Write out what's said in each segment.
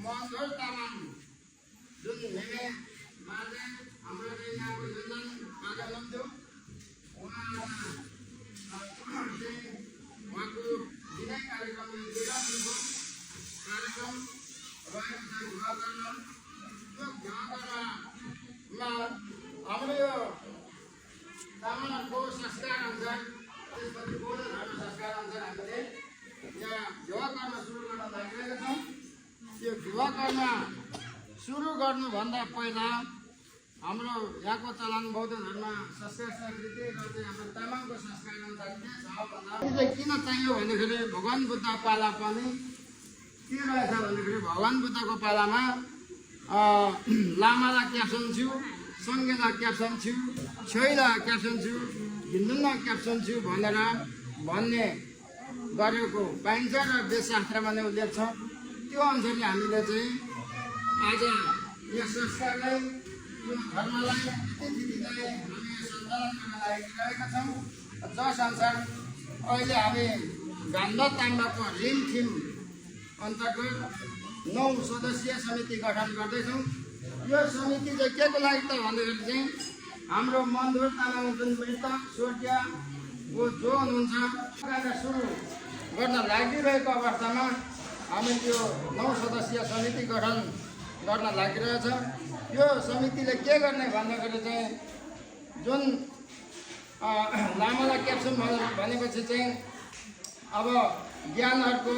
मनोहर तामाङ जुन मेमे माझे हाम्रो यहाँको योजना माझा हुनुहुन्थ्यो उहाँको विदाय कार्यक्रम कार्यक्रम हाम्रो यो तामाङको संस्कार अनुसार त्यसपछि बौद्ध धर्म संस्कार अनुसार हामीले यहाँ विवाह गर्न सुरु गर्न लागिरहेका छौँ। यो विवाह गर्न सुरु गर्नुभन्दा पहिला हाम्रो यहाँको चलन बौद्ध धर्म संस्कार संस्कृति र चाहिँ हाम्रो तामाङको संस्कार अनुसार के छ भन्दा किन चाहियो भन्दाखेरि भगवान बुद्ध पाला पनि के रहेछ भन्दाखेरि भगवान बुद्धको पालामा लामालाई क्याप्सन छु, सङ्गेलाई क्याप्सन छु, छोइलाई क्याप्सन छु, हिन्दुलाई क्याप्सन छु भनेर भन्ने गरेको पाइन्छ र वेदशास्त्रमा नै उल्लेख छ। त्यो अनुसारले हामीले चाहिँ आज यो संस्कारलाई यो धर्मलाई रीतिथितिलाई हामी सञ्चालन गर्न लागिरहेका छौँ। जस अनुसार अहिले हामी गान्धा ताम्बाको रिम थिम अन्तर्गत 9 सदस्यीय समिति गठन गर्दैछौँ। यो समिति चाहिँ के को लागि त भन्दाखेरि चाहिँ हाम्रो मनोहर तामाङ जुन मृत स्वर्गीय जो हुनुहुन्छ सुरु गर्न लागिरहेको अवस्थामा हामी त्यो 9 सदस्यीय समिति गठन गर्न लागिरहेछ। यो समितिले के गर्ने भन्दाखेरि चाहिँ जुन लामालाई क्याप्सन भनेपछि चाहिँ अब ज्ञानहरूको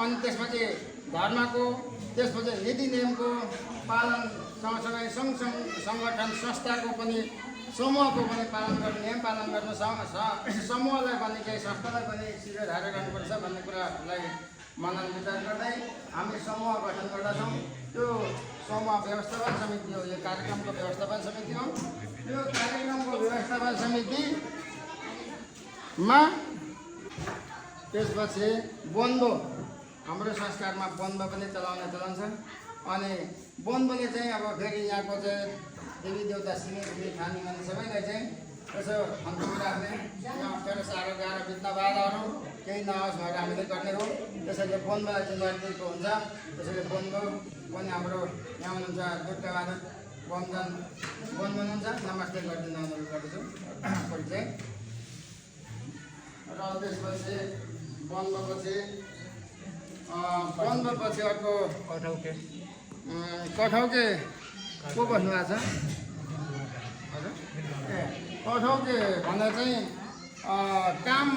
अनि त्यसपछि धर्मको त्यसपछि नीति नियमको पालन सँगसँगै सङ्गठन संस्थाको पनि समूहको पनि पालन गर्ने नियम पालन गर्नु समूहलाई पनि केही संस्थालाई पनि शिरधार्य गर्नुपर्छ भन्ने कुरालाई मनन विचार गर्दै हामी समूह गठन गर्दछौँ। त्यो समूह व्यवस्थापन समिति हो, यो कार्यक्रमको व्यवस्थापन समिति हो। यो कार्यक्रमको व्यवस्थापन समितिमा त्यसपछि बन्धो हाम्रो संस्कारमा बन्ध पनि चलाउने चलन छ। अनि बन्धले चाहिँ अब फेरि यहाँको चाहिँ देवी देवता सिँढी खानी माने सबैलाई चाहिँ यसो हन्तुमा राख्ने यहाँ अप्ठ्यारो साह्रो गाह्रो बित्न बाधाहरू केही नहोस् भनेर हामीले गर्ने हो। त्यसैले बन्धलाई चाहिँ नजिकको हुन्छ। त्यसैले बन्ध पनि हाम्रो यहाँ हुनुहुन्छ दुर्गा बहादुर बन्धन बन्ध हुनुहुन्छ। नमस्ते गरिदिनु अनुरोध गर्दछु परिचय। र त्यसपछि बन्धपछि अर्को कठौके को बस्नु भएको छ हजुर ए कठौके भन्दा चाहिँ काम